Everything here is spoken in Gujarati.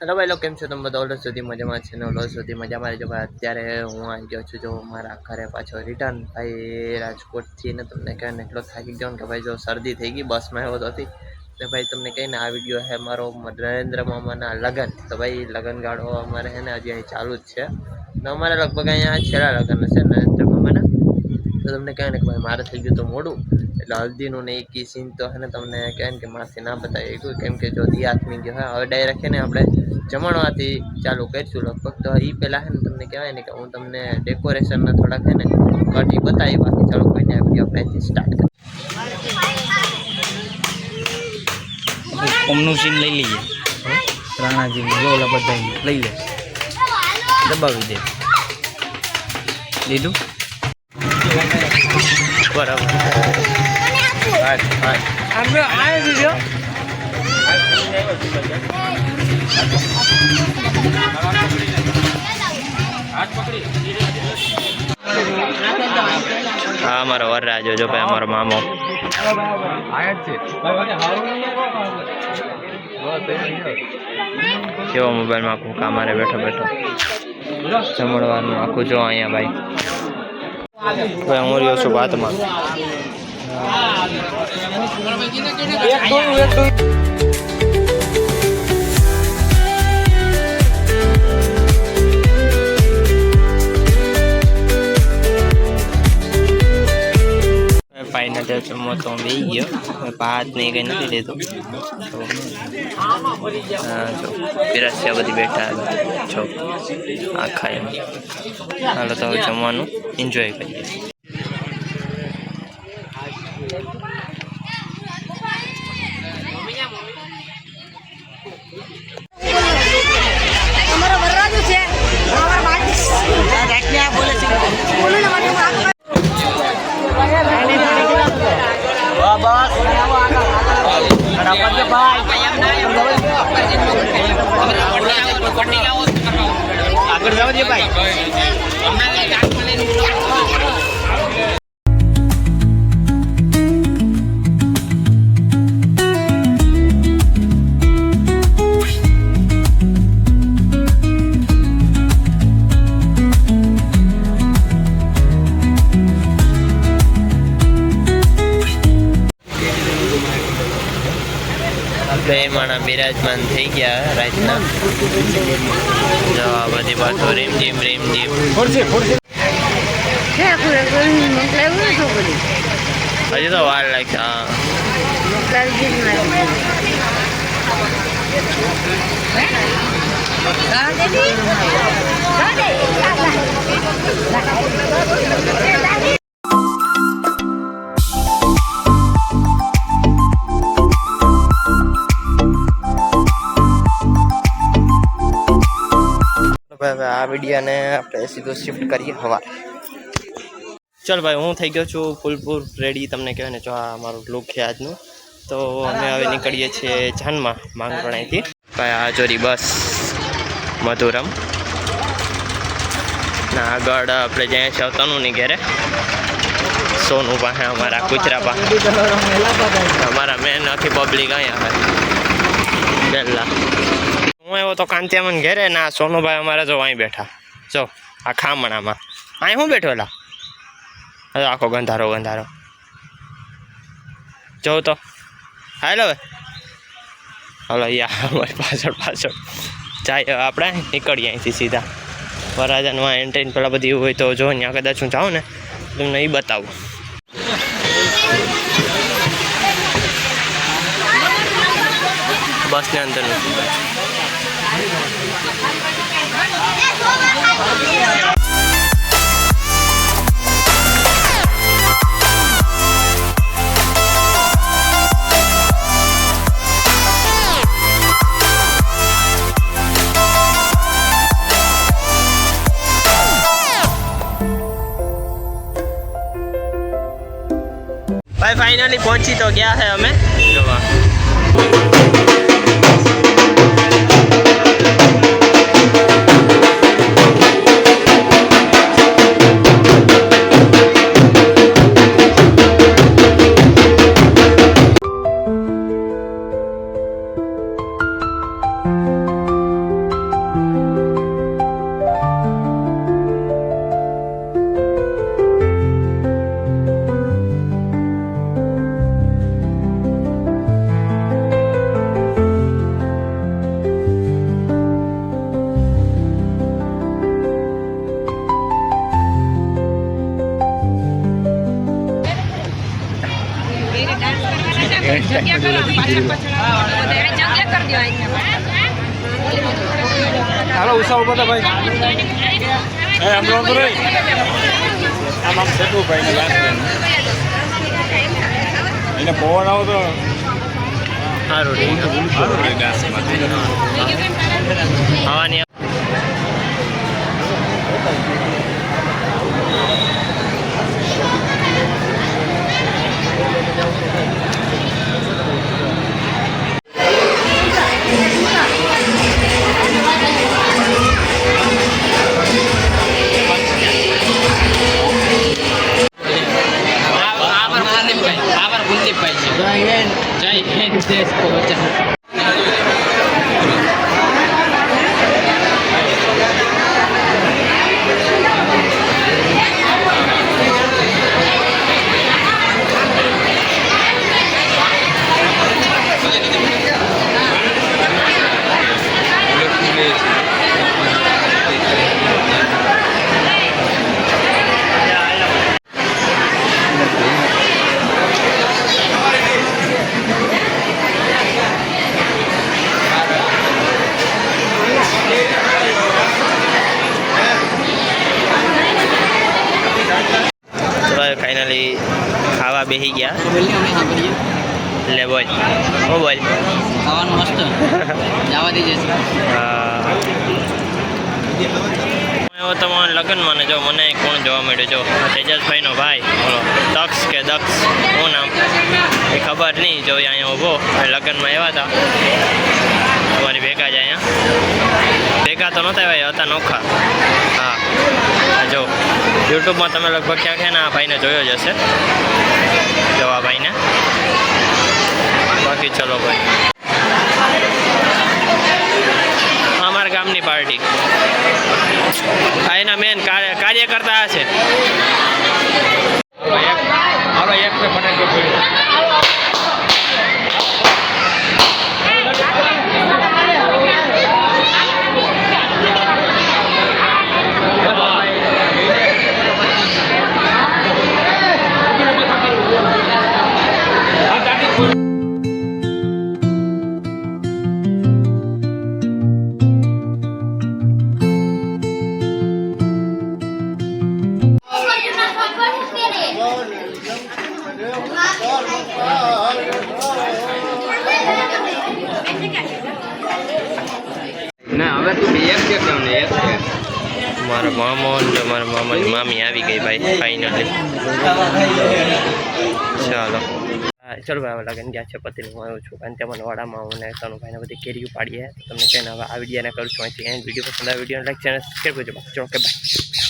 હેલો ભાઈ લોકો, કેમ છો તમે બધા? ઓલર સુધી મજામાં છે ને? ઓલર સુધી મજામાં રહેજો ભાઈ. અત્યારે હું આવી ગયો છું જો મારા ઘરે પાછો રિટર્ન ભાઈ રાજકોટથી ને. તમને કહેવાય ને એટલો થાકી ગયો ને કે ભાઈ જો શરદી થઈ ગઈ બસમાં એવો તો હતી ને ભાઈ. તમને કહીને આ વિડીયો છે મારો નરેન્દ્ર મામાના લગ્ન. તો ભાઈ લગ્ન ગાળો અમારે છે ને હજી અહીં ચાલુ જ છે ને અમારે લગભગ અહીંયા છેલ્લા લગ્ન છે નરેન્દ્ર મામાના. તો તમને કહે ને કે ભાઈ મારે થઈ ગયું તો મોડું એટલે હલ્દીનું ને એક સીન તો છે ને તમને કહે ને કે મારથી ના બતાવી ગયું કેમ કે જો દી હાથમી ગયો હોય. હવે ડાયરેક્ટ છે ને આપણે જમણવાથી ચાલુ કરીશું લગભગ. તો એ પહેલાં છે ને તમને કહેવાય ને કે હું તમને ડેકોરેશનના થોડાક છે ને કટી બતાવી. બાકી ચાલો કોઈને વિડીયો આપણે સ્ટાર્ટ કરીએ. કોમનું સીન લઈ લઈએ, રાણાજી ઓલા બધા લઈ લે, દબાવી દે. લીધું બરાબર. હા અમારો વરરાજો જો ભાઈ, અમારો મામો કેવો મોબાઈલમાં આખું કામારે બેઠો બેઠો જમણવાનું આખું જો અહીંયા ભાઈ. ભાઈ હું રહ્યો છું વાતમાં. ફાઇનલ જમો તો હું બેસી ગયો. ભાત ને કંઈ નથી લીધું. જો પીરસ્યા બધી બેઠા છો આખા એમ. હાલો તો હવે જમવાનું એન્જોય કરીએ. આગળ જાવ છે ભાઈ. બે માણા બિરાજમાન થઈ ગયા રાતના. જો આ બધી વાતો રીમ જીમ હજી તો વાર લાગશે. આ વિડીયોને આપણે સીધો શિફ્ટ કરીએ સવારે. ચાલ ભાઈ હું થઈ ગયો છું ફૂલપુર રેડી. તમને કહેવાય ને જો આ અમારું લુક છે આજનું. તો અમે હવે નીકળીએ છીએ જાનમાં માંગરોળાથી. ભાઈ આ જોરી બસ મધુરમ ના આગળ આપણે જ્યાં છે આવતાનું નહીં ઘેરે સોનું પાસે અમારા કુચરા પાસે અમારા મેન આખી પબ્લિક અહીંયા હોય પહેલાં. હું એવો તો કાંતિયામાં ઘેરે ના સોનુભાઈ અમારા જો અહીં બેઠા જો આ ખામણામાં. અહીં હું બેઠો એલા આખો ગંધારો ગંધારો જોઉં તો. હાલો હવે હલો યા અમારી પાછળ પાછળ જાય. આપણે નીકળીએ અહીંથી સીધા વરરાજાનું આ એન્ટ્રીને પેલા બધી એવું હોય તો જો ત્યાં કદાચ હું જાઉં ને તમને એ બતાવું. બસની અંદરનું ભાઈ ફાઇનલી પહોંચી તો ગયા છે અમે જોવા. હાલો ઉષા બધા ભાઈ એને પવન આવતો સારું હવાની ફાઇનલી ખાવા બેસી ગયા લે બોલ હું બોલ ખાવાનું મસ્ત જવા દેજે એવો તમારા લગ્નમાં ને જો મને કોણ જોવા મળ્યો જો તેજસભાઈનો ભાઈ બોલો દક્ષ કે દક્ષ શું નામ એ ખબર નહીં જો અહીંયા ઊભો લગ્નમાં આવ્યા હતા તમારી ભેગા જ અહીંયા ભેગા તો નહોતા આવ્યા હતા નોખા હા જો યુટ્યુબમાં તમે લગભગ ક્યાં છે ને આ ભાઈને જોયો જ હશે જો આ ભાઈને બાકી ચલો ભાઈ અમારા ગામની પાર્ટી આ એના મેન કાર્યકર્તા છે ના હવે તું એક છે કેમ ને એક છે મારા મામો ને મારા મામાની મામી આવી ગઈ ભાઈ ફાઇનલી ચાલો હા ચલો ભાઈ હવે લગન ગયા છે પતિને હું આવ્યો છું અને તેમાં વાડામાં હું ને તનુભાઈને બધી કેરીઓ પાડીએ તો તમને કહીને હવે આ વિડીયોને કરું છું અહીંથી એન્ડ વિડીયો પસંદ આવે વિડીયો લાઈક ચેનલ સબસ્ક્રાઈબ કરજો ચલો કે બાય.